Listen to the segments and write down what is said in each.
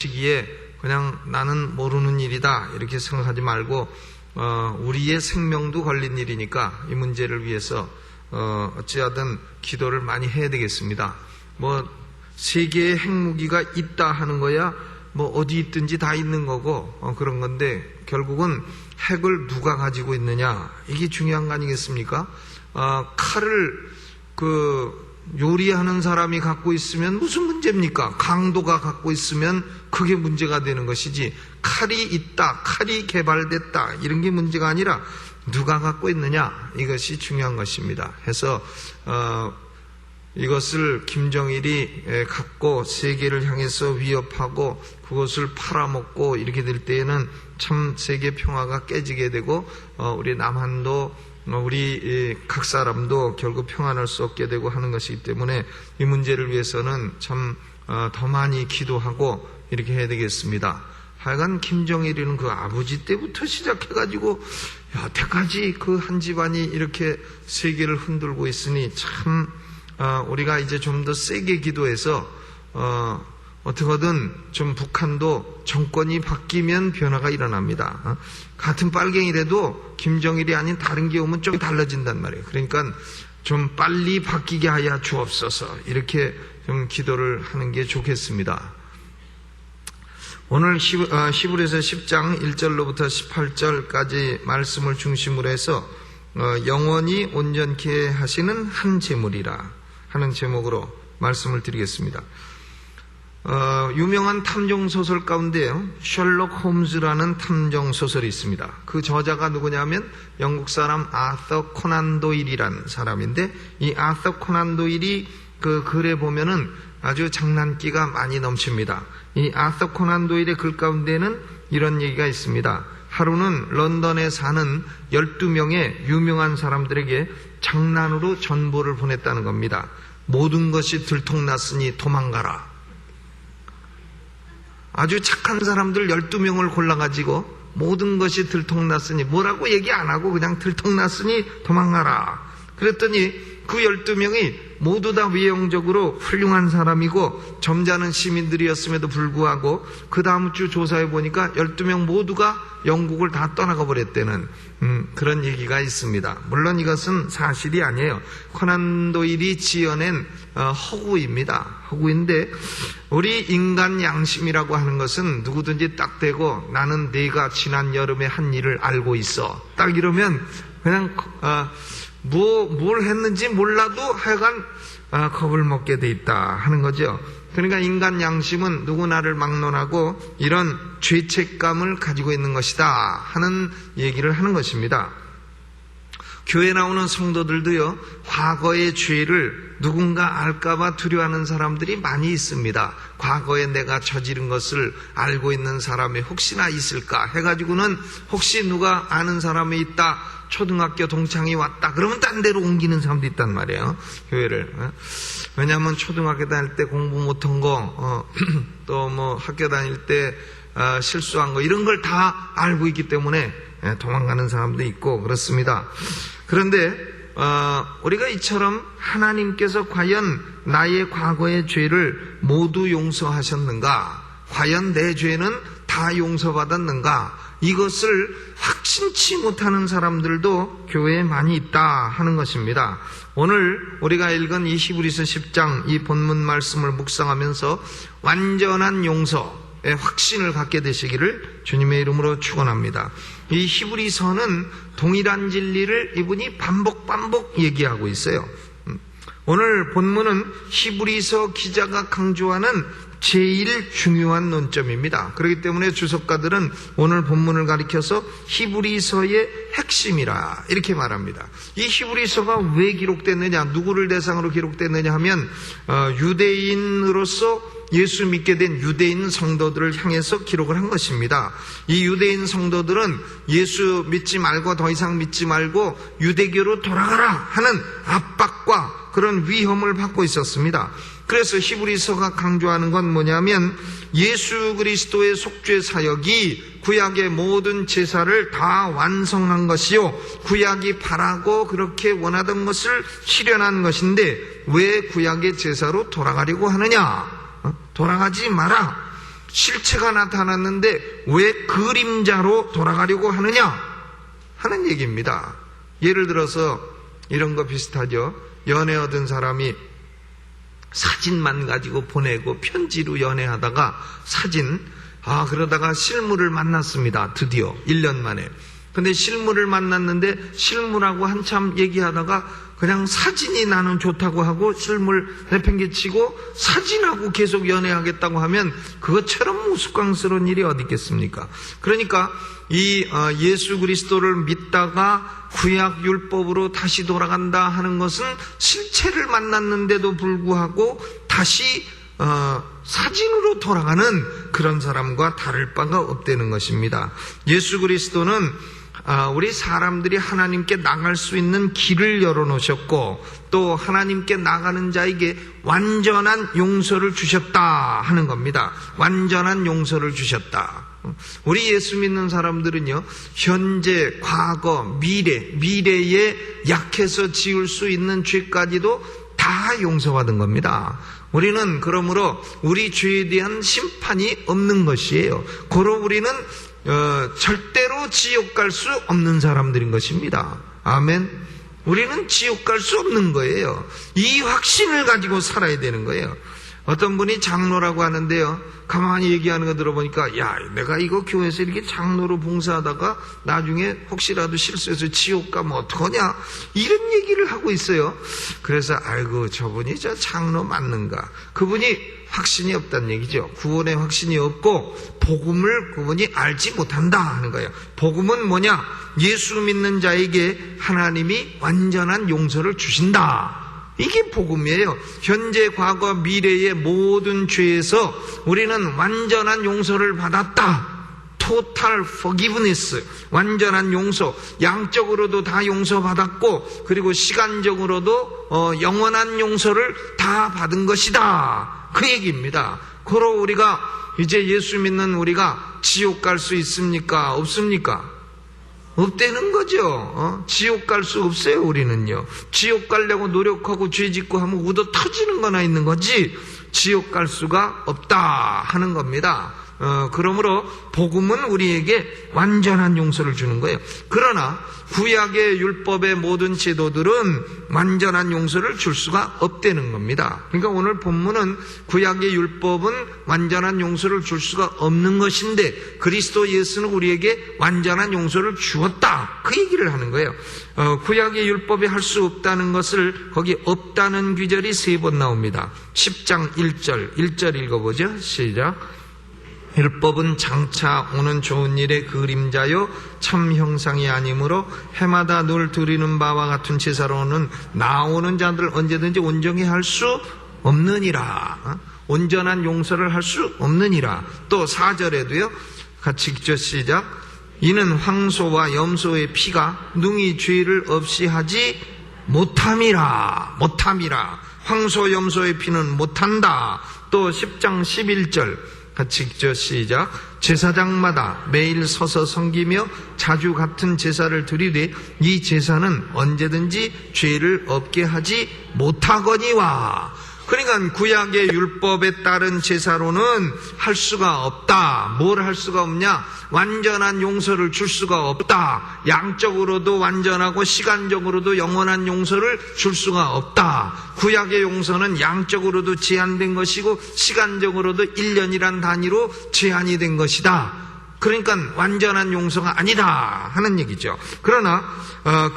시기에 그냥 나는 모르는 일이다 이렇게 생각하지 말고 우리의 생명도 걸린 일이니까 이 문제를 위해서 어찌하든 기도를 많이 해야 되겠습니다. 뭐 세계에 핵무기가 있다 하는 거야 뭐 어디 있든지 다 있는 거고 그런 건데 결국은 핵을 누가 가지고 있느냐 이게 중요한 거 아니겠습니까? 칼을 요리하는 사람이 갖고 있으면 무슨 문제입니까? 강도가 갖고 있으면 그게 문제가 되는 것이지 칼이 있다, 칼이 개발됐다 이런 게 문제가 아니라 누가 갖고 있느냐 이것이 중요한 것입니다. 해서 이것을 김정일이 갖고 세계를 향해서 위협하고 그것을 팔아먹고 이렇게 될 때에는 참 세계 평화가 깨지게 되고 우리 남한도 우리 각 사람도 결국 평안할 수 없게 되고 하는 것이기 때문에 이 문제를 위해서는 참 더 많이 기도하고 이렇게 해야 되겠습니다. 하여간 김정일이는 그 아버지 때부터 시작해가지고 여태까지 그 한 집안이 이렇게 세계를 흔들고 있으니 참 우리가 이제 좀 더 세게 기도해서 어떻게든 좀 북한도 정권이 바뀌면 변화가 일어납니다. 같은 빨갱이라도 김정일이 아닌 다른 게 오면 좀 달라진단 말이에요. 그러니까 좀 빨리 바뀌게 하여 주옵소서 이렇게 좀 기도를 하는 게 좋겠습니다. 오늘 히브리서 10장 1절로부터 18절까지 말씀을 중심으로 해서 영원히 온전케 하시는 한 제물이라 하는 제목으로 말씀을 드리겠습니다. 유명한 탐정소설 가운데요, 셜록 홈즈라는 탐정소설이 있습니다. 그 저자가 누구냐면 영국 사람 아서 코난 도일이라는 사람인데 이 아서 코난 도일이 그 글에 보면은 아주 장난기가 많이 넘칩니다. 이 아서 코난 도일의 글 가운데는 이런 얘기가 있습니다. 하루는 런던에 사는 12명의 유명한 사람들에게 장난으로 전보를 보냈다는 겁니다. 모든 것이 들통났으니 도망가라. 아주 착한 사람들 12명을 골라가지고 모든 것이 들통났으니 뭐라고 얘기 안 하고 그냥 들통났으니 도망가라. 그랬더니 그 12명이 모두 다 외형적으로 훌륭한 사람이고 점잖은 시민들이었음에도 불구하고 그 다음 주 조사해 보니까 12명 모두가 영국을 다 떠나가 버렸다는 그런 얘기가 있습니다. 물론 이것은 사실이 아니에요. 코난 도일이 지어낸 허구입니다. 허구인데 우리 인간 양심이라고 하는 것은 누구든지 딱 대고 나는 네가 지난 여름에 한 일을 알고 있어 딱 이러면 그냥 뭘 했는지 몰라도 하여간 겁을 먹게 돼 있다 하는 거죠. 그러니까 인간 양심은 누구나를 막론하고 이런 죄책감을 가지고 있는 것이다 하는 얘기를 하는 것입니다. 교회 나오는 성도들도요, 과거의 죄를 누군가 알까봐 두려워하는 사람들이 많이 있습니다. 과거에 내가 저지른 것을 알고 있는 사람이 혹시나 있을까 해가지고는 혹시 누가 아는 사람이 있다, 초등학교 동창이 왔다 그러면 딴 데로 옮기는 사람도 있단 말이에요, 교회를. 왜냐하면 초등학교 다닐 때 공부 못한 거 또 뭐 학교 다닐 때 실수한 거 이런 걸 다 알고 있기 때문에 도망가는 사람도 있고 그렇습니다. 그런데 우리가 이처럼 하나님께서 과연 나의 과거의 죄를 모두 용서하셨는가, 과연 내 죄는 다 용서받았는가, 이것을 확신치 못하는 사람들도 교회에 많이 있다 하는 것입니다. 오늘 우리가 읽은 이 히브리서 10장 이 본문 말씀을 묵상하면서 완전한 용서의 확신을 갖게 되시기를 주님의 이름으로 축원합니다. 이 히브리서는 동일한 진리를 이분이 반복 얘기하고 있어요. 오늘 본문은 히브리서 기자가 강조하는 제일 중요한 논점입니다. 그렇기 때문에 주석가들은 오늘 본문을 가리켜서 히브리서의 핵심이라 이렇게 말합니다. 이 히브리서가 왜 기록됐느냐, 누구를 대상으로 기록됐느냐 하면 유대인으로서 예수 믿게 된 유대인 성도들을 향해서 기록을 한 것입니다. 이 유대인 성도들은 예수 믿지 말고 더 이상 믿지 말고 유대교로 돌아가라 하는 압박과 그런 위험을 받고 있었습니다. 그래서 히브리서가 강조하는 건 뭐냐면 예수 그리스도의 속죄 사역이 구약의 모든 제사를 다 완성한 것이요, 구약이 바라고 그렇게 원하던 것을 실현한 것인데 왜 구약의 제사로 돌아가려고 하느냐? 돌아가지 마라. 실체가 나타났는데 왜 그림자로 돌아가려고 하느냐 하는 얘기입니다. 예를 들어서 이런 거 비슷하죠. 연애 얻은 사람이 사진만 가지고 보내고 편지로 연애하다가 그러다가 실물을 만났습니다. 드디어 1년 만에. 근데 실물을 만났는데 실물하고 한참 얘기하다가 그냥 사진이 나는 좋다고 하고 실물 내팽개치고 사진하고 계속 연애하겠다고 하면 그것처럼 우스꽝스러운 일이 어디 있겠습니까? 그러니까 이 예수 그리스도를 믿다가 구약 율법으로 다시 돌아간다 하는 것은 실체를 만났는데도 불구하고 다시 사진으로 돌아가는 그런 사람과 다를 바가 없다는 것입니다. 예수 그리스도는 우리 사람들이 하나님께 나갈 수 있는 길을 열어놓으셨고 또 하나님께 나가는 자에게 완전한 용서를 주셨다 하는 겁니다. 완전한 용서를 주셨다. 우리 예수 믿는 사람들은요, 현재, 과거, 미래에 약해서 지을 수 있는 죄까지도 다 용서받은 겁니다. 우리는 그러므로 우리 죄에 대한 심판이 없는 것이에요. 고로 우리는 절대로 지옥 갈 수 없는 사람들인 것입니다. 아멘. 우리는 지옥 갈 수 없는 거예요. 이 확신을 가지고 살아야 되는 거예요. 어떤 분이 장로라고 하는데요, 가만히 얘기하는 거 들어보니까 내가 이거 교회에서 이렇게 장로로 봉사하다가 나중에 혹시라도 실수해서 지옥 가면 어떡하냐 이런 얘기를 하고 있어요. 그래서 저분이 저 장로 맞는가? 그분이 확신이 없다는 얘기죠. 구원의 확신이 없고 복음을 그분이 알지 못한다 하는 거예요. 복음은 뭐냐? 예수 믿는 자에게 하나님이 완전한 용서를 주신다. 이게 복음이에요. 현재, 과거, 미래의 모든 죄에서 우리는 완전한 용서를 받았다. Total forgiveness, 완전한 용서, 양적으로도 다 용서받았고 그리고 시간적으로도 영원한 용서를 다 받은 것이다. 그 얘기입니다. 그러 우리가 이제 예수 믿는 우리가 지옥 갈 수 있습니까? 없습니까? 없다는 거죠. 지옥 갈 수 없어요. 우리는요. 지옥 가려고 노력하고 죄 짓고 하면 우도 터지는 거나 있는 거지 지옥 갈 수가 없다 하는 겁니다. 그러므로 복음은 우리에게 완전한 용서를 주는 거예요. 그러나 구약의 율법의 모든 제도들은 완전한 용서를 줄 수가 없다는 겁니다. 그러니까 오늘 본문은 구약의 율법은 완전한 용서를 줄 수가 없는 것인데 그리스도 예수는 우리에게 완전한 용서를 주었다. 그 얘기를 하는 거예요. 구약의 율법이 할 수 없다는 것을 거기 없다는 귀절이 3번 나옵니다. 10장 1절 읽어보죠. 시작. 율법은 장차 오는 좋은 일의 그림자요 참 형상이 아니므로 해마다 늘 드리는 바와 같은 제사로는 나오는 자들 언제든지 온전히 할 수 없느니라. 온전한 용서를 할 수 없느니라. 또 4절에도요 같이 읽죠. 시작. 이는 황소와 염소의 피가 능히 죄를 없이 하지 못함이라. 황소 염소의 피는 못한다. 또 10장 11절 같이 읽죠. 시작. 제사장마다 매일 서서 섬기며 자주 같은 제사를 드리되 이 제사는 언제든지 죄를 없게 하지 못하거니와. 그러니까 구약의 율법에 따른 제사로는 할 수가 없다. 뭘 할 수가 없냐? 완전한 용서를 줄 수가 없다. 양적으로도 완전하고 시간적으로도 영원한 용서를 줄 수가 없다. 구약의 용서는 양적으로도 제한된 것이고 시간적으로도 1년이란 단위로 제한이 된 것이다. 그러니까 완전한 용서가 아니다 하는 얘기죠. 그러나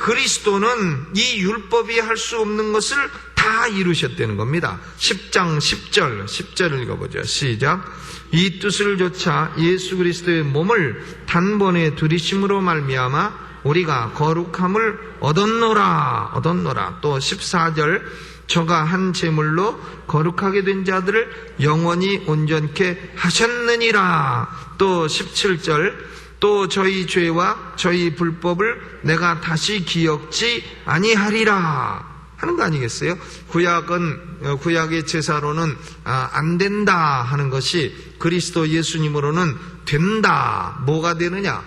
그리스도는 이 율법이 할 수 없는 것을 다 이루셨다는 겁니다. 10장 10절 읽어보죠. 시작. 이 뜻을 조차 예수 그리스도의 몸을 단번에 들이심으로 말미암아 우리가 거룩함을 얻었노라. 또 14절. 저가 한 제물로 거룩하게 된 자들을 영원히 온전케 하셨느니라. 또 17절. 또 저희 죄와 저희 불법을 내가 다시 기억지 아니하리라 하는 거 아니겠어요? 구약의 제사로는 안 된다 하는 것이 그리스도 예수님으로는 된다. 뭐가 되느냐?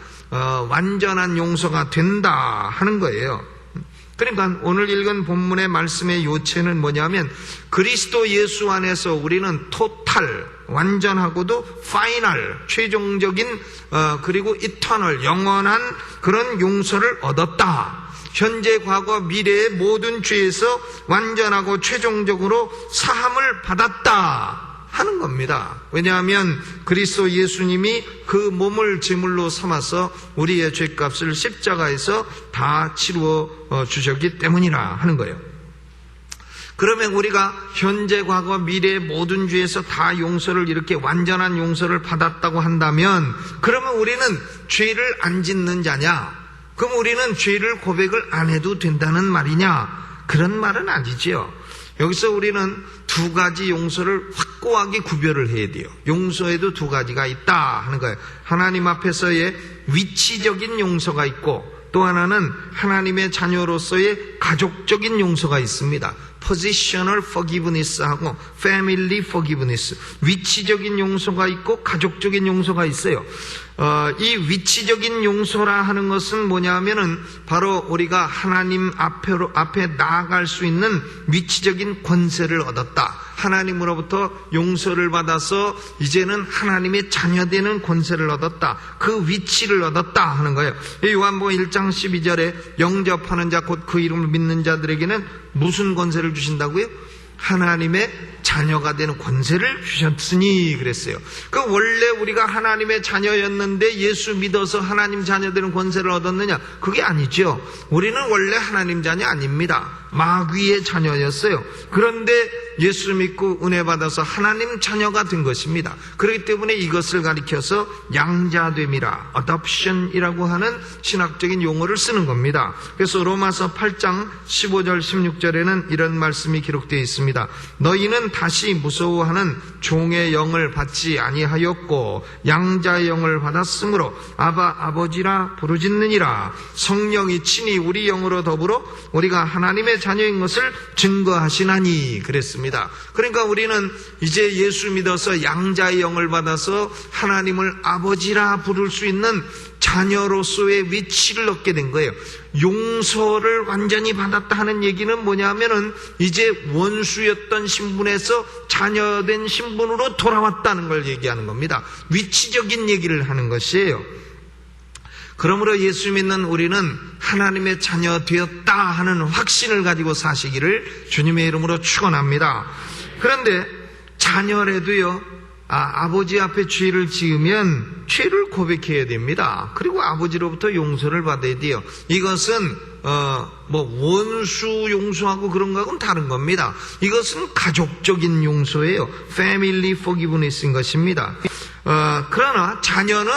완전한 용서가 된다 하는 거예요. 그러니까 오늘 읽은 본문의 말씀의 요체는 뭐냐면 그리스도 예수 안에서 우리는 토탈, 완전하고도 파이널, 최종적인 그리고 이터널, 영원한 그런 용서를 얻었다. 현재, 과거, 미래의 모든 죄에서 완전하고 최종적으로 사함을 받았다 하는 겁니다. 왜냐하면 그리스도 예수님이 그 몸을 제물로 삼아서 우리의 죄값을 십자가에서 다 치루어 주셨기 때문이라 하는 거예요. 그러면 우리가 현재, 과거, 미래의 모든 죄에서 다 용서를, 이렇게 완전한 용서를 받았다고 한다면 그러면 우리는 죄를 안 짓는 자냐? 그럼 우리는 죄를 고백을 안 해도 된다는 말이냐? 그런 말은 아니지요. 여기서 우리는 두 가지 용서를 확고하게 구별을 해야 돼요. 용서에도 두 가지가 있다 하는 거예요. 하나님 앞에서의 위치적인 용서가 있고 또 하나는 하나님의 자녀로서의 가족적인 용서가 있습니다. Positional forgiveness하고 Family forgiveness, 위치적인 용서가 있고 가족적인 용서가 있어요. 이 위치적인 용서라 하는 것은 뭐냐면은 바로 우리가 하나님 앞에 나아갈 수 있는 위치적인 권세를 얻었다. 하나님으로부터 용서를 받아서 이제는 하나님의 자녀되는 권세를 얻었다. 그 위치를 얻었다 하는 거예요. 요한복음 1장 12절에 영접하는 자 곧 그 이름을 믿는 자들에게는 무슨 권세를 주신다고요? 하나님의 자녀가 되는 권세를 주셨으니 그랬어요. 그 원래 우리가 하나님의 자녀였는데 예수 믿어서 하나님 자녀 되는 권세를 얻었느냐? 그게 아니죠. 우리는 원래 하나님 자녀 아닙니다. 마귀의 자녀였어요. 그런데 예수 믿고 은혜 받아서 하나님 자녀가 된 것입니다. 그렇기 때문에 이것을 가리켜서 양자됨이라, adoption이라고 하는 신학적인 용어를 쓰는 겁니다. 그래서 로마서 8장 15절 16절에는 이런 말씀이 기록되어 있습니다. 너희는 다시 무서워하는 종의 영을 받지 아니하였고 양자의 영을 받았으므로 아바 아버지라 부르짖느니라. 성령이 친히 우리 영으로 더불어 우리가 하나님의 자녀인 것을 증거하시나니 그랬습니다. 그러니까 우리는 이제 예수 믿어서 양자의 영을 받아서 하나님을 아버지라 부를 수 있는 자녀로서의 위치를 얻게 된 거예요. 용서를 완전히 받았다 하는 얘기는 뭐냐면은 이제 원수였던 신분에서 자녀된 신분으로 돌아왔다는 걸 얘기하는 겁니다. 위치적인 얘기를 하는 것이에요. 그러므로 예수 믿는 우리는 하나님의 자녀 되었다 하는 확신을 가지고 사시기를 주님의 이름으로 축원합니다. 그런데 자녀라도요, 아버지 앞에 죄를 지으면 죄를 고백해야 됩니다. 그리고 아버지로부터 용서를 받아야 돼요. 이것은 원수 용서하고 그런 거하고는 다른 겁니다. 이것은 가족적인 용서예요. Family forgiveness인 것입니다. 그러나 자녀는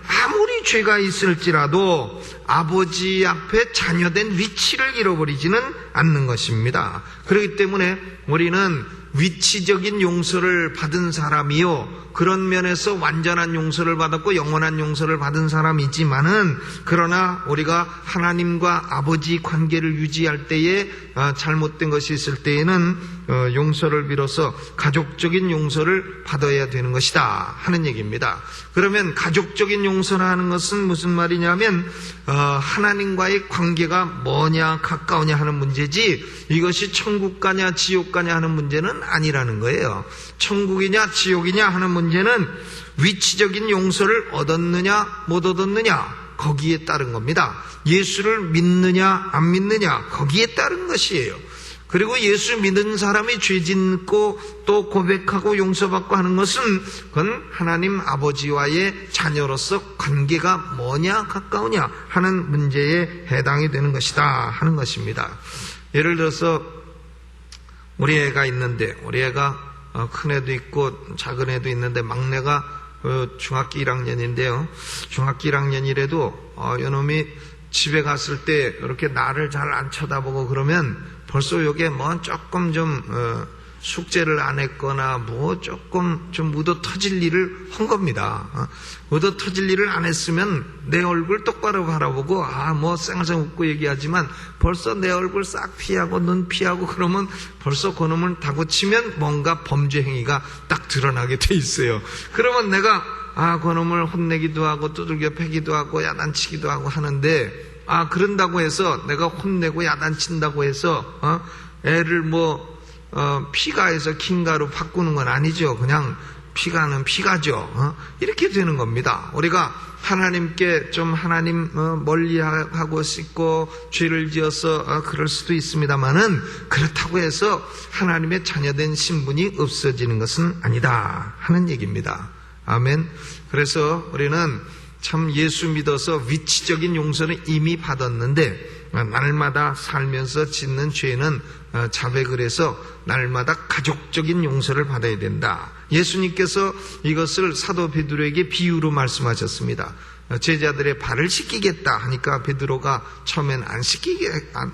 아무리 죄가 있을지라도 아버지 앞에 자녀된 위치를 잃어버리지는 않는 것입니다. 그렇기 때문에 우리는 위치적인 용서를 받은 사람이요, 그런 면에서 완전한 용서를 받았고 영원한 용서를 받은 사람이지만은, 그러나 우리가 하나님과 아버지 관계를 유지할 때에 잘못된 것이 있을 때에는 용서를 빌어서 가족적인 용서를 받아야 되는 것이다 하는 얘기입니다. 그러면 가족적인 용서라 하는 것은 무슨 말이냐면 하나님과의 관계가 뭐냐 가까우냐 하는 문제지, 이것이 천국 가냐 지옥 가냐 하는 문제는 아니라는 거예요. 천국이냐 지옥이냐 하는 문제는 위치적인 용서를 얻었느냐 못 얻었느냐 거기에 따른 겁니다. 예수를 믿느냐 안 믿느냐 거기에 따른 것이에요. 그리고 예수 믿는 사람이 죄 짓고 또 고백하고 용서받고 하는 것은 그건 하나님 아버지와의 자녀로서 관계가 뭐냐 가까우냐 하는 문제에 해당이 되는 것이다 하는 것입니다. 예를 들어서 우리 애가 있는데, 우리 애가 큰 애도 있고 작은 애도 있는데 막내가 중학교 1학년인데요. 중학교 1학년이라도 요놈이 집에 갔을 때 이렇게 나를 잘 안 쳐다보고 그러면 벌써 요게 뭐 조금 좀 숙제를 안 했거나 뭐 조금 좀 묻어 터질 일을 한 겁니다. 묻어 터질 일을 안 했으면 내 얼굴 똑바로 바라보고 뭐 쌩쌩 웃고 얘기하지만 벌써 내 얼굴 싹 피하고 눈 피하고 그러면 벌써 그놈을 다그치면 뭔가 범죄 행위가 딱 드러나게 돼 있어요. 그러면 내가 그놈을 혼내기도 하고 두들겨 패기도 하고 야단치기도 하고 하는데 그런다고 해서 내가 혼내고 야단친다고 해서 애를 피가에서 킹가로 바꾸는 건 아니죠. 그냥 피가는 피가죠. 이렇게 되는 겁니다. 우리가 하나님께 좀 하나님 멀리하고 싶고 죄를 지어서 그럴 수도 있습니다만은 그렇다고 해서 하나님의 자녀된 신분이 없어지는 것은 아니다 하는 얘기입니다. 아멘. 그래서 우리는 참 예수 믿어서 위치적인 용서는 이미 받았는데 날마다 살면서 짓는 죄는 자백을 해서 날마다 가족적인 용서를 받아야 된다. 예수님께서 이것을 사도 베드로에게 비유로 말씀하셨습니다. 제자들의 발을 씻기겠다 하니까 베드로가 처음엔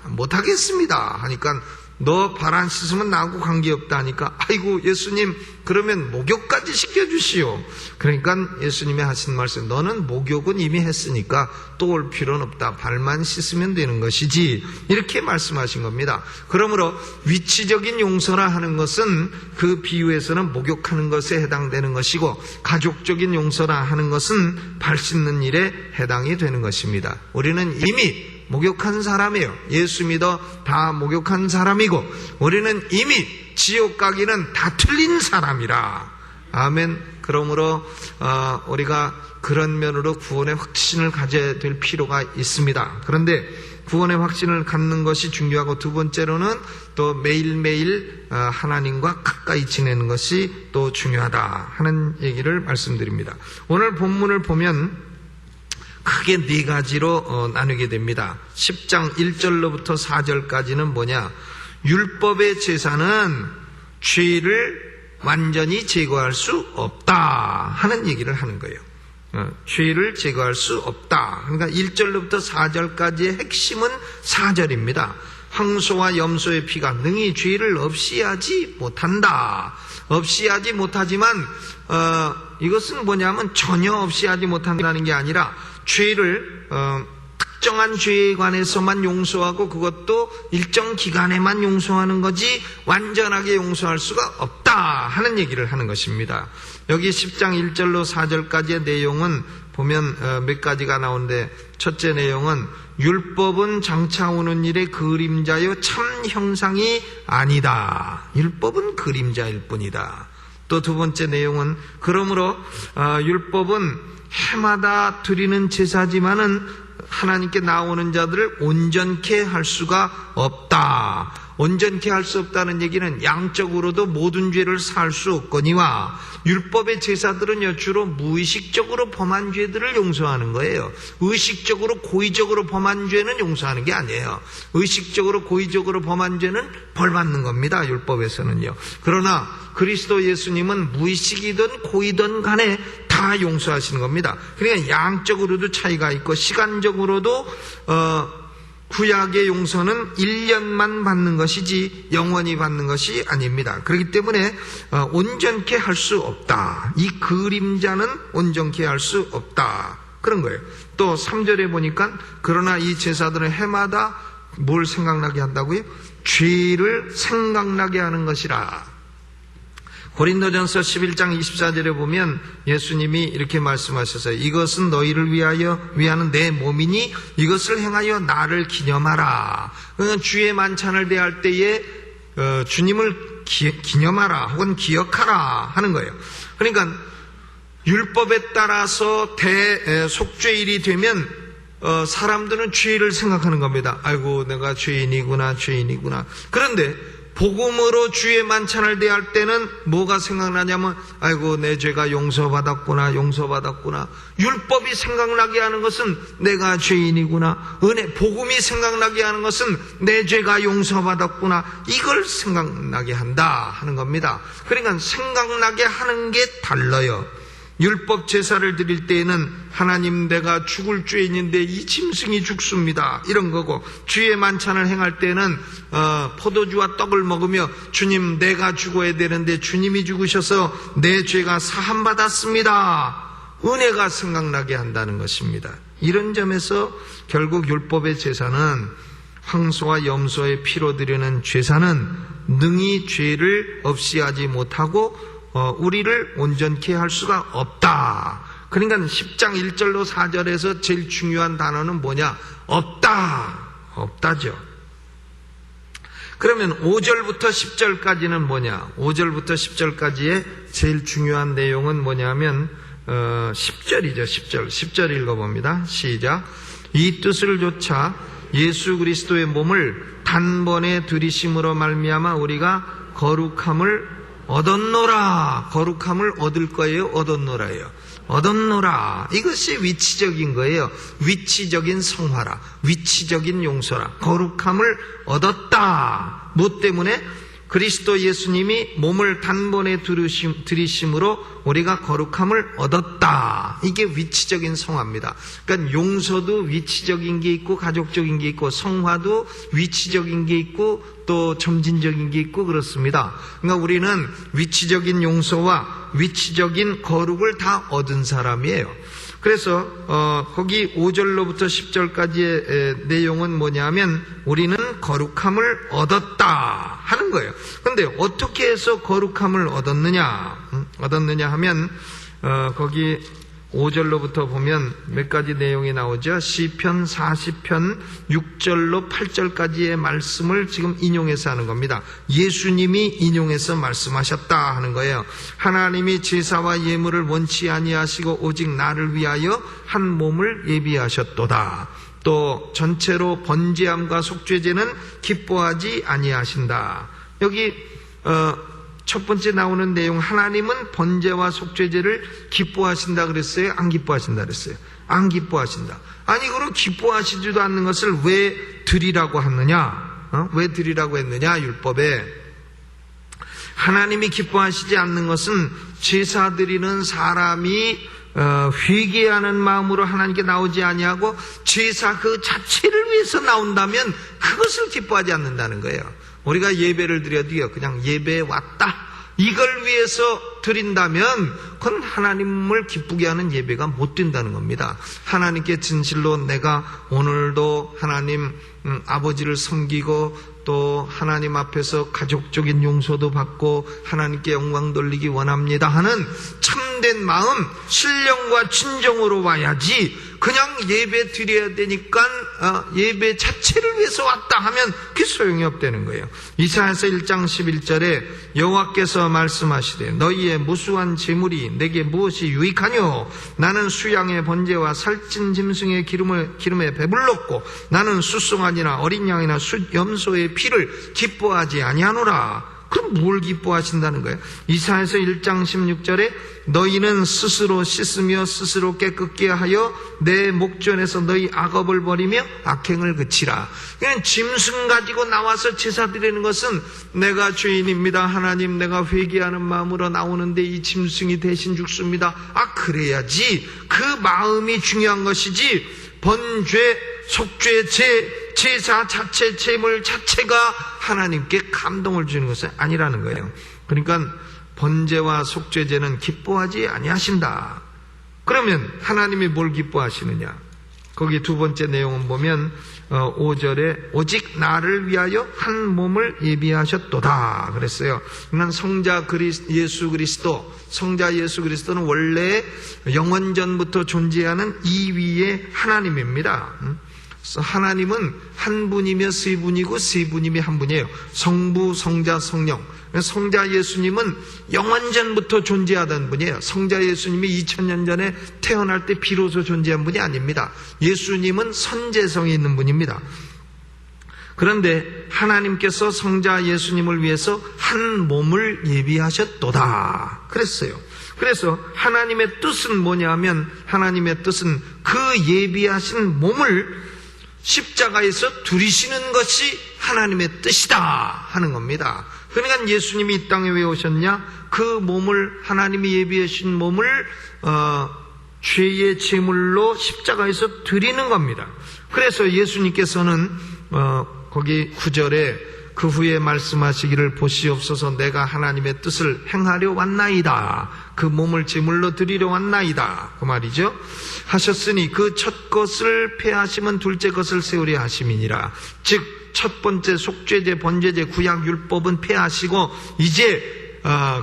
못하겠습니다 하니까 너 발 안 씻으면 나하고 관계없다 하니까 아이고 예수님 그러면 목욕까지 시켜주시오. 그러니까 예수님이 하신 말씀, 너는 목욕은 이미 했으니까 또 올 필요는 없다. 발만 씻으면 되는 것이지, 이렇게 말씀하신 겁니다. 그러므로 위치적인 용서라 하는 것은 그 비유에서는 목욕하는 것에 해당되는 것이고, 가족적인 용서라 하는 것은 발 씻는 일에 해당이 되는 것입니다. 우리는 이미 목욕한 사람이에요. 예수 믿어 다 목욕한 사람이고, 우리는 이미 지옥 가기는 다 틀린 사람이라. 아멘. 그러므로 우리가 그런 면으로 구원의 확신을 가져야 될 필요가 있습니다. 그런데 구원의 확신을 갖는 것이 중요하고, 두 번째로는 또 매일매일 하나님과 가까이 지내는 것이 또 중요하다 하는 얘기를 말씀드립니다. 오늘 본문을 보면 크게 네 가지로 나누게 됩니다. 10장 1절로부터 4절까지는 뭐냐? 율법의 제사는 죄를 완전히 제거할 수 없다 하는 얘기를 하는 거예요. 죄를 제거할 수 없다. 그러니까 1절로부터 4절까지의 핵심은 4절입니다. 황소와 염소의 피가 능히 죄를 없이 하지 못한다. 없이 하지 못하지만 이것은 뭐냐면 전혀 없이 하지 못한다는 게 아니라 죄를 특정한 죄에 관해서만 용서하고 그것도 일정 기간에만 용서하는 거지 완전하게 용서할 수가 없다 하는 얘기를 하는 것입니다. 여기 10장 1절로 4절까지의 내용은 보면 몇 가지가 나오는데, 첫째 내용은 율법은 장차 오는 일의 그림자요 참 형상이 아니다. 율법은 그림자일 뿐이다. 또 두 번째 내용은 그러므로 율법은 해마다 드리는 제사지만은 하나님께 나오는 자들을 온전케 할 수가 없다. 온전케 할 수 없다는 얘기는 양적으로도 모든 죄를 살 수 없거니와, 율법의 제사들은요 주로 무의식적으로 범한 죄들을 용서하는 거예요. 의식적으로 고의적으로 범한 죄는 용서하는 게 아니에요. 의식적으로 고의적으로 범한 죄는 벌 받는 겁니다, 율법에서는요. 그러나 그리스도 예수님은 무의식이든 고의든 간에 다 용서하시는 겁니다. 그러니까 양적으로도 차이가 있고, 시간적으로도 구약의 용서는 1년만 받는 것이지 영원히 받는 것이 아닙니다. 그렇기 때문에 온전케 할 수 없다. 이 그림자는 온전케 할 수 없다. 그런 거예요. 또 3절에 보니까 그러나 이 제사들은 해마다 뭘 생각나게 한다고요? 죄를 생각나게 하는 것이라. 고린도전서 11장 24절에 보면 예수님이 이렇게 말씀하셨어요. 이것은 너희를 위하는 내 몸이니 이것을 행하여 나를 기념하라. 그러니까 주의 만찬을 대할 때에 주님을 기념하라 혹은 기억하라 하는 거예요. 그러니까 율법에 따라서 속죄일이 되면 사람들은 죄를 생각하는 겁니다. 아이고 내가 죄인이구나. 그런데 복음으로 주의 만찬을 대할 때는 뭐가 생각나냐면 아이고 내 죄가 용서받았구나. 율법이 생각나게 하는 것은 내가 죄인이구나. 복음이 생각나게 하는 것은 내 죄가 용서받았구나. 이걸 생각나게 한다 하는 겁니다. 그러니까 생각나게 하는 게 달라요. 율법 제사를 드릴 때에는 하나님 내가 죽을 죄인인데 이 짐승이 죽습니다 이런 거고, 주의 만찬을 행할 때는 포도주와 떡을 먹으며 주님 내가 죽어야 되는데 주님이 죽으셔서 내 죄가 사함받았습니다. 은혜가 생각나게 한다는 것입니다. 이런 점에서 결국 율법의 제사는, 황소와 염소의 피로 드리는 제사는 능히 죄를 없이 하지 못하고 우리를 온전케 할 수가 없다. 그러니까 10장 1절로 4절에서 제일 중요한 단어는 뭐냐? 없다. 없다죠. 그러면 5절부터 10절까지는 뭐냐? 5절부터 10절까지의 제일 중요한 내용은 뭐냐면 10절이죠. 10절 읽어봅니다. 시작. 이 뜻을 조차 예수 그리스도의 몸을 단번에 들이심으로 말미암아 우리가 거룩함을 얻었노라. 거룩함을 얻을 거예요? 얻었노라예요? 얻었노라. 이것이 위치적인 거예요. 위치적인 성화라. 위치적인 용서라. 거룩함을 얻었다. 무엇 때문에? 그리스도 예수님이 몸을 단번에 들이심으로 우리가 거룩함을 얻었다. 이게 위치적인 성화입니다. 그러니까 용서도 위치적인 게 있고 가족적인 게 있고 성화도 위치적인 게 있고 또 점진적인 게 있고 그렇습니다. 그러니까 우리는 위치적인 용서와 위치적인 거룩을 다 얻은 사람이에요. 그래서 거기 5절로부터 10절까지의 내용은 뭐냐면 우리는 거룩함을 얻었다 하는 거예요. 그런데 어떻게 해서 거룩함을 얻었느냐 하면 거기 5절로부터 보면 몇 가지 내용이 나오죠. 시편 40편 6절로 8절까지의 말씀을 지금 인용해서 하는 겁니다. 예수님이 인용해서 말씀하셨다 하는 거예요. 하나님이 제사와 예물을 원치 아니하시고 오직 나를 위하여 한 몸을 예비하셨도다. 또 전체로 번제함과 속죄제는 기뻐하지 아니하신다. 여기 첫 번째 나오는 내용, 하나님은 번제와 속죄제를 기뻐하신다 그랬어요? 안 기뻐하신다 그랬어요? 안 기뻐하신다. 아니 그럼 기뻐하시지도 않는 것을 왜 드리라고 하느냐? 왜 드리라고 했느냐? 율법에 하나님이 기뻐하시지 않는 것은 제사 드리는 사람이 회개하는 마음으로 하나님께 나오지 아니하고 제사 그 자체를 위해서 나온다면 그것을 기뻐하지 않는다는 거예요. 우리가 예배를 드려도요, 그냥 예배에 왔다 이걸 위해서 드린다면 그건 하나님을 기쁘게 하는 예배가 못 된다는 겁니다. 하나님께 진실로 내가 오늘도 하나님 아버지를 섬기고 또 하나님 앞에서 가족적인 용서도 받고 하나님께 영광 돌리기 원합니다 하는 참된 마음, 신령과 진정으로 와야지 그냥 예배 드려야 되니까 예배 자체를 위해서 왔다 하면 그게 소용이 없다는 거예요. 이사야서 1장 11절에 여호와께서 말씀하시되 너희의 무수한 재물이 내게 무엇이 유익하뇨? 나는 수양의 번제와 살찐 짐승의 기름에 배불렀고 나는 숫송아지나 어린 양이나 염소의 피를 기뻐하지 아니하노라. 그럼 뭘 기뻐하신다는 거예요? 이사야서 1장 16절에 너희는 스스로 씻으며 스스로 깨끗게 하여 내 목전에서 너희 악업을 버리며 악행을 그치라. 그냥 짐승 가지고 나와서 제사 드리는 것은 내가 죄인입니다 하나님, 내가 회개하는 마음으로 나오는데 이 짐승이 대신 죽습니다. 그래야지. 그 마음이 중요한 것이지 번죄, 속죄, 제사 자체, 제물 자체가 하나님께 감동을 주는 것은 아니라는 거예요. 그러니까 번제와 속죄제는 기뻐하지 아니하신다. 그러면 하나님이 뭘 기뻐하시느냐? 거기 두 번째 내용은 보면 5절에 오직 나를 위하여 한 몸을 예비하셨도다 그랬어요. 그러니까 성자 예수 그리스도는 원래 영원전부터 존재하는 이위의 하나님입니다. 하나님은 한 분이며 세 분이고 세 분이며 한 분이에요. 성부, 성자, 성령. 성자 예수님은 영원전부터 존재하던 분이에요. 성자 예수님이 2000년 전에 태어날 때 비로소 존재한 분이 아닙니다. 예수님은 선재성이 있는 분입니다. 그런데 하나님께서 성자 예수님을 위해서 한 몸을 예비하셨도다 그랬어요. 그래서 하나님의 뜻은 뭐냐면 하나님의 뜻은 그 예비하신 몸을 십자가에서 두리시는 것이 하나님의 뜻이다 하는 겁니다. 그러니까 예수님이 이 땅에 왜 오셨냐? 그 몸을, 하나님이 예비하신 몸을 죄의 제물로 십자가에서 드리는 겁니다. 그래서 예수님께서는 거기 9절에 그 후에 말씀하시기를 보시옵소서 내가 하나님의 뜻을 행하려 왔나이다. 그 몸을 제물로 드리려 왔나이다. 그 말이죠. 하셨으니 그 첫 것을 폐하시면 둘째 것을 세우려 하심이니라. 즉 첫 번째 속죄제, 번제제, 구약 율법은 폐하시고 이제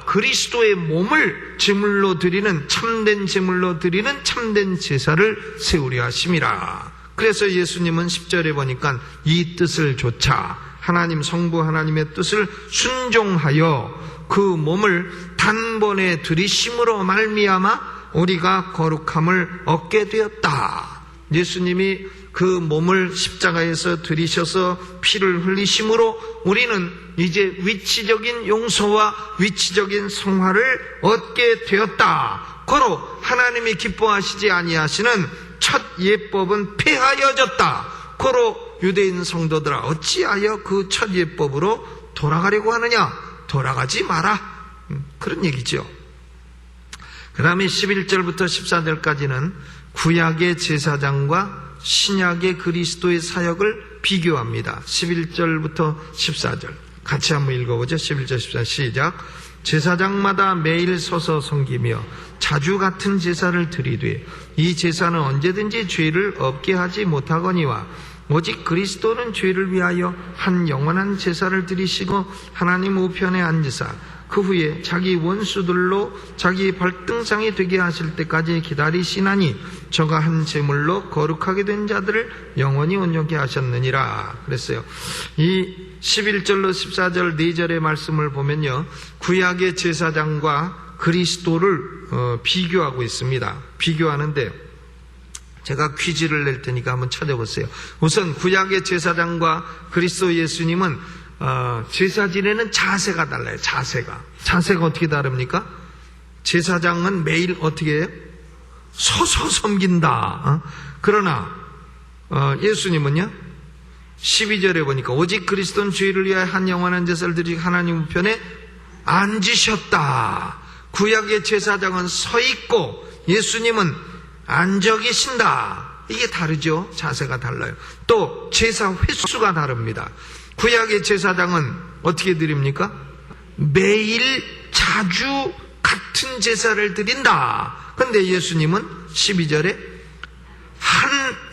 그리스도의 몸을 제물로 드리는 참된 제물로 드리는 참된 제사를 세우려 하심이라. 그래서 예수님은 10절에 보니까 이 뜻을 조차 하나님 성부 하나님의 뜻을 순종하여 그 몸을 단번에 들이심으로 말미암아 우리가 거룩함을 얻게 되었다. 예수님이 그 몸을 십자가에서 들이셔서 피를 흘리심으로 우리는 이제 위치적인 용서와 위치적인 성화를 얻게 되었다. 고로 하나님이 기뻐하시지 아니하시는 첫 예법은 폐하여졌다. 고로 유대인 성도들아 어찌하여 그 첫 예법으로 돌아가려고 하느냐? 돌아가지 마라. 그런 얘기죠. 그 다음에 11절부터 14절까지는 구약의 제사장과 신약의 그리스도의 사역을 비교합니다. 11절부터 14절 같이 한번 읽어보죠. 11절 14절 시작. 제사장마다 매일 서서 섬기며 자주 같은 제사를 드리되 이 제사는 언제든지 죄를 없게 하지 못하거니와 오직 그리스도는 죄를 위하여 한 영원한 제사를 드리시고 하나님 우편에 앉으사 그 후에 자기 원수들로 자기 발등상이 되게 하실 때까지 기다리시나니 저가 한 제물로 거룩하게 된 자들을 영원히 온전케 하셨느니라 그랬어요. 이 11절로 14절 4절의 말씀을 보면요, 구약의 제사장과 그리스도를 비교하고 있습니다. 비교하는데 제가 퀴즈를 낼 테니까 한번 찾아보세요. 우선 구약의 제사장과 그리스도 예수님은 제사 지내는 자세가 달라요. 자세가 어떻게 다릅니까? 제사장은 매일 어떻게 해요? 서서 섬긴다. 그러나 예수님은요 12절에 보니까 오직 그리스도는 죄를 위하여 한 영원한 제사를 드리고 하나님 우편에 앉으셨다. 구약의 제사장은 서 있고 예수님은 앉아 계신다. 이게 다르죠. 자세가 달라요. 또 제사 횟수가 다릅니다. 구약의 제사장은 어떻게 드립니까? 매일 자주 같은 제사를 드린다. 그런데 예수님은 12절에 한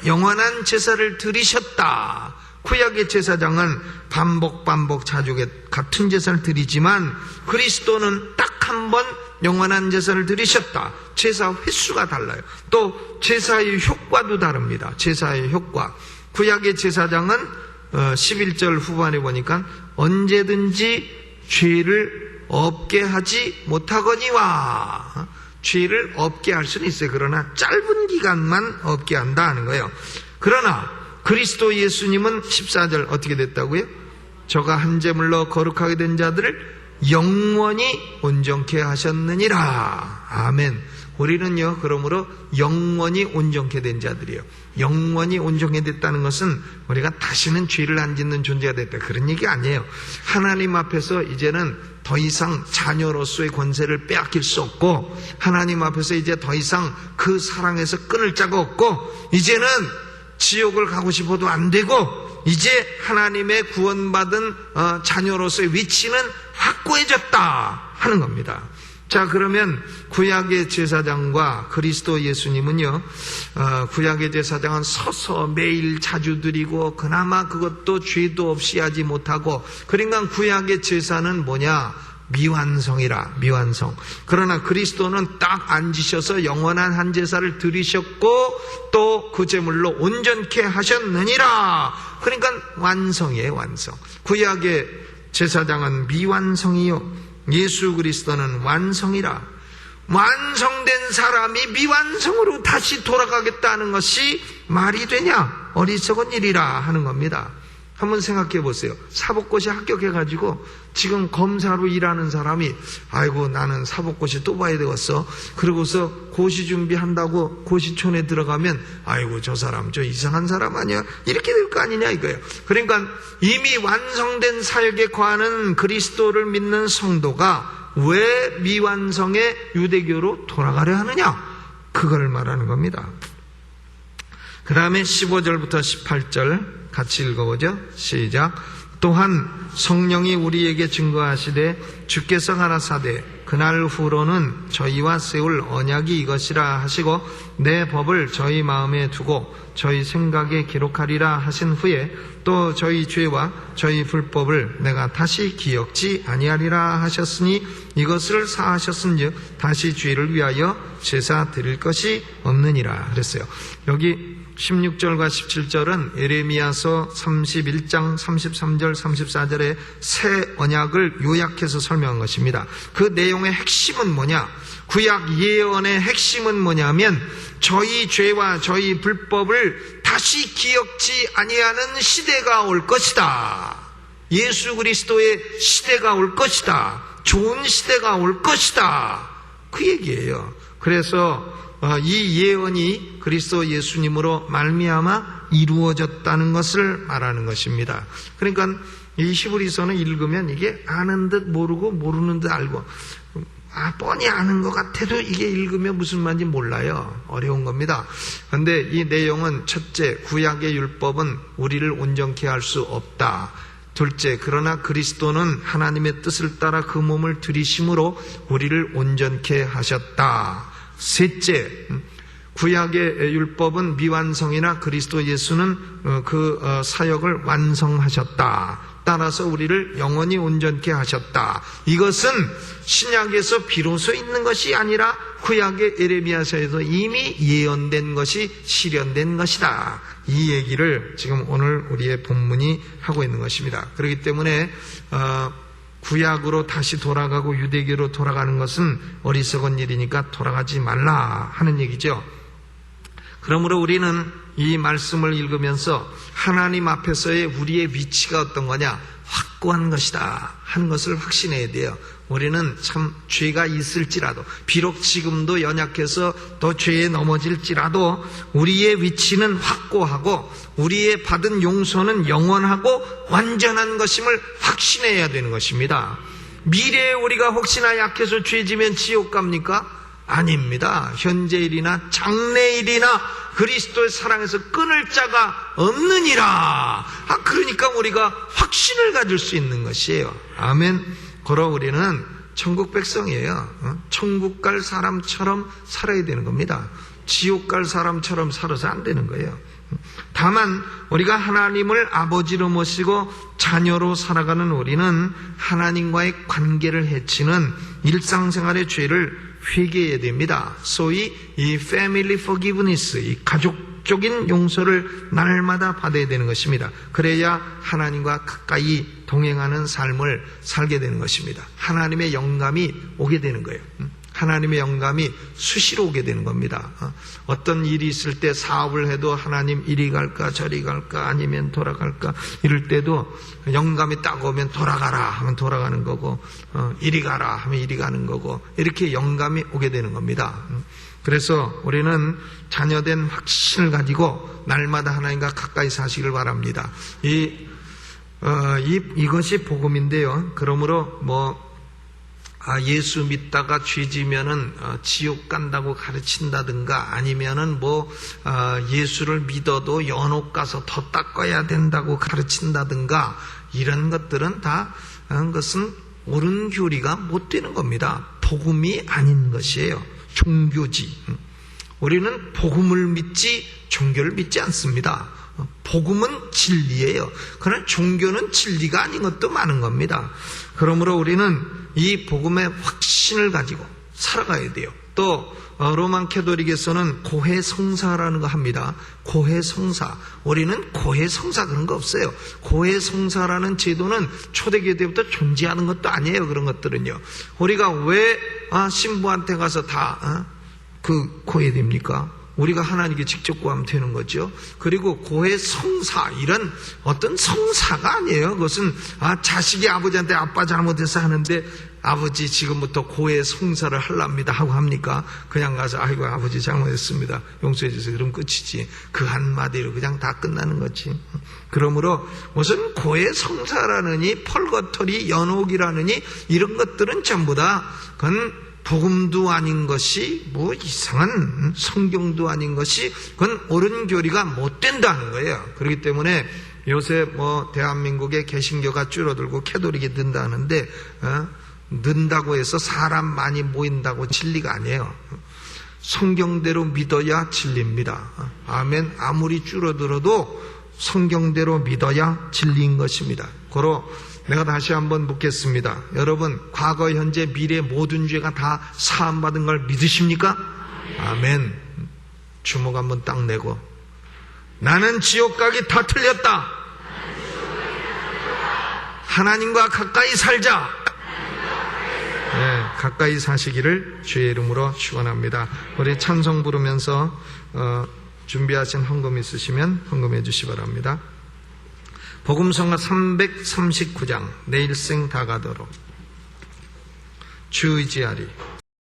영원한 제사를 드리셨다. 구약의 제사장은 반복 자주 같은 제사를 드리지만 그리스도는 딱 한 번 영원한 제사를 드리셨다. 제사 횟수가 달라요. 또 제사의 효과도 다릅니다. 제사의 효과. 구약의 제사장은 11절 후반에 보니까 언제든지 죄를 없게 하지 못하거니와 죄를 없게 할 수는 있어요. 그러나 짧은 기간만 없게 한다 하는 거예요. 그러나 그리스도 예수님은 14절 어떻게 됐다고요? 저가 한 제물로 거룩하게 된 자들을 영원히 온전케 하셨느니라. 아멘. 우리는요 그러므로 영원히 온전케 된 자들이에요. 영원히 온전케 됐다는 것은 우리가 다시는 죄를 안 짓는 존재가 됐다 그런 얘기 아니에요. 하나님 앞에서 이제는 더 이상 자녀로서의 권세를 빼앗길 수 없고 하나님 앞에서 이제 더 이상 그 사랑에서 끊을 자가 없고 이제는 지옥을 가고 싶어도 안 되고 이제 하나님의 구원받은 자녀로서의 위치는 확고해졌다 하는 겁니다. 자, 그러면 구약의 제사장과 그리스도 예수님은요, 구약의 제사장은 서서 매일 자주 드리고 그나마 그것도 죄도 없이 하지 못하고, 그러니까 구약의 제사는 뭐냐? 미완성이라, 미완성. 그러나 그리스도는 딱 앉으셔서 영원한 한 제사를 드리셨고 또 그 제물로 온전케 하셨느니라. 그러니까 완성이에요, 완성. 구약의 제사장은 미완성이요, 예수 그리스도는 완성이라. 완성된 사람이 미완성으로 다시 돌아가겠다는 것이 말이 되냐? 어리석은 일이라 하는 겁니다. 한번 생각해 보세요. 사법고시 합격해가지고 지금 검사로 일하는 사람이 아이고 나는 사법고시 또 봐야 되겠어. 그러고서 고시 준비한다고 고시촌에 들어가면 아이고 저 사람 저 이상한 사람 아니야? 이렇게 될 거 아니냐 이거예요. 그러니까 이미 완성된 사역에 거하는 그리스도를 믿는 성도가 왜 미완성의 유대교로 돌아가려 하느냐? 그걸 말하는 겁니다. 그 다음에 15절부터 18절 같이 읽어보죠. 시작. 또한 성령이 우리에게 증거하시되 주께서 가라사대 그날 후로는 저희와 세울 언약이 이것이라 하시고 내 법을 저희 마음에 두고 저희 생각에 기록하리라 하신 후에 또 저희 죄와 저희 불법을 내가 다시 기억지 아니하리라 하셨으니 이것을 사하셨은즉 다시 죄를 위하여 제사 드릴 것이 없느니라 그랬어요. 여기 16절과 17절은 예레미야서 31장 33절 34절의 새 언약을 요약해서 설명한 것입니다. 그 내용의 핵심은 뭐냐? 구약 예언의 핵심은 뭐냐면 저희 죄와 저희 불법을 다시 기억지 아니하는 시대가 올 것이다. 예수 그리스도의 시대가 올 것이다. 좋은 시대가 올 것이다. 그 얘기예요. 그래서 이 예언이 그리스도 예수님으로 말미암아 이루어졌다는 것을 말하는 것입니다. 그러니까 이 히브리서는 읽으면 이게 아는 듯 모르고 모르는 듯 알고 뻔히 아는 것 같아도 이게 읽으면 무슨 말인지 몰라요. 어려운 겁니다. 그런데 이 내용은 첫째, 구약의 율법은 우리를 온전케 할 수 없다. 둘째, 그러나 그리스도는 하나님의 뜻을 따라 그 몸을 들이심으로 우리를 온전케 하셨다. 셋째, 구약의 율법은 미완성이나 그리스도 예수는 그 사역을 완성하셨다. 따라서 우리를 영원히 온전케 하셨다. 이것은 신약에서 비로소 있는 것이 아니라 구약의 예레미야서에서 이미 예언된 것이 실현된 것이다. 이 얘기를 지금 오늘 우리의 본문이 하고 있는 것입니다. 그렇기 때문에 구약으로 다시 돌아가고 유대교로 돌아가는 것은 어리석은 일이니까 돌아가지 말라 하는 얘기죠. 그러므로 우리는 이 말씀을 읽으면서 하나님 앞에서의 우리의 위치가 어떤 거냐? 확고한 것이다 하는 것을 확신해야 돼요. 우리는 참 죄가 있을지라도, 비록 지금도 연약해서 더 죄에 넘어질지라도 우리의 위치는 확고하고 우리의 받은 용서는 영원하고 완전한 것임을 확신해야 되는 것입니다. 미래에 우리가 혹시나 약해서 죄지면 지옥 갑니까? 아닙니다. 현재일이나 장래일이나 그리스도의 사랑에서 끊을 자가 없느니라. 그러니까 우리가 확신을 가질 수 있는 것이에요. 아멘. 그러 우리는 천국 백성이에요. 천국 갈 사람처럼 살아야 되는 겁니다. 지옥 갈 사람처럼 살아서 안 되는 거예요. 다만 우리가 하나님을 아버지로 모시고 자녀로 살아가는 우리는 하나님과의 관계를 해치는 일상생활의 죄를 회개해야 됩니다. 소위 이 family forgiveness, 이 가족적인 용서를 날마다 받아야 되는 것입니다. 그래야 하나님과 가까이 동행하는 삶을 살게 되는 것입니다. 하나님의 영감이 오게 되는 거예요. 하나님의 영감이 수시로 오게 되는 겁니다. 어떤 일이 있을 때 사업을 해도 하나님 이리 갈까 저리 갈까 아니면 돌아갈까 이럴 때도 영감이 딱 오면 돌아가라 하면 돌아가는 거고 이리 가라 하면 이리 가는 거고 이렇게 영감이 오게 되는 겁니다. 그래서 우리는 자녀된 확신을 가지고 날마다 하나님과 가까이 사시길 바랍니다. 이것이 복음인데요. 그러므로 예수 믿다가 죄지면은 지옥 간다고 가르친다든가 아니면은 예수를 믿어도 연옥 가서 더 닦아야 된다고 가르친다든가 이런 것들은 다 그것은 옳은 교리가 못 되는 겁니다. 복음이 아닌 것이에요. 종교지. 우리는 복음을 믿지 종교를 믿지 않습니다. 복음은 진리예요. 그러나 종교는 진리가 아닌 것도 많은 겁니다. 그러므로 우리는 이 복음의 확신을 가지고 살아가야 돼요. 또 로만 캐톨릭에서는 고해성사라는 거 합니다. 고해성사. 우리는 고해성사 그런 거 없어요. 고해성사라는 제도는 초대교회 때부터 존재하는 것도 아니에요. 그런 것들은요. 우리가 왜 신부한테 가서 다 고해됩니까? 우리가 하나님께 직접 구하면 되는 거죠. 그리고 고해 성사, 이런 어떤 성사가 아니에요. 그것은 자식이 아버지한테 아빠 잘못해서 하는데 아버지 지금부터 고해 성사를 하랍니다 하고 합니까? 그냥 가서 아이고 아버지 잘못했습니다 용서해 주세요 그럼 끝이지. 그 한마디로 그냥 다 끝나는 거지. 그러므로 무슨 고해 성사라느니 펄거터리 연옥이라느니 이런 것들은 전부 다 그건 복음도 아닌 것이 이상한 성경도 아닌 것이 그건 옳은 교리가 못 된다는 거예요. 그렇기 때문에 요새 대한민국의 개신교가 줄어들고 캐톨릭이 는다는데 는다고 해서 사람 많이 모인다고 진리가 아니에요. 성경대로 믿어야 진리입니다. 아멘. 아무리 줄어들어도 성경대로 믿어야 진리인 것입니다. 고로 내가 다시 한번 묻겠습니다. 여러분, 과거, 현재, 미래 모든 죄가 다 사함받은 걸 믿으십니까? 아멘. 주먹 한번 딱 내고 나는 지옥 가기 다 틀렸다. 하나님과 가까이 살자. 네, 가까이 사시기를 주의 이름으로 축원합니다. 우리 찬송 부르면서 준비하신 헌금 있으시면 헌금해 주시기 바랍니다. 복음성가 339장 내 일생 다 가도록 주 의지하리.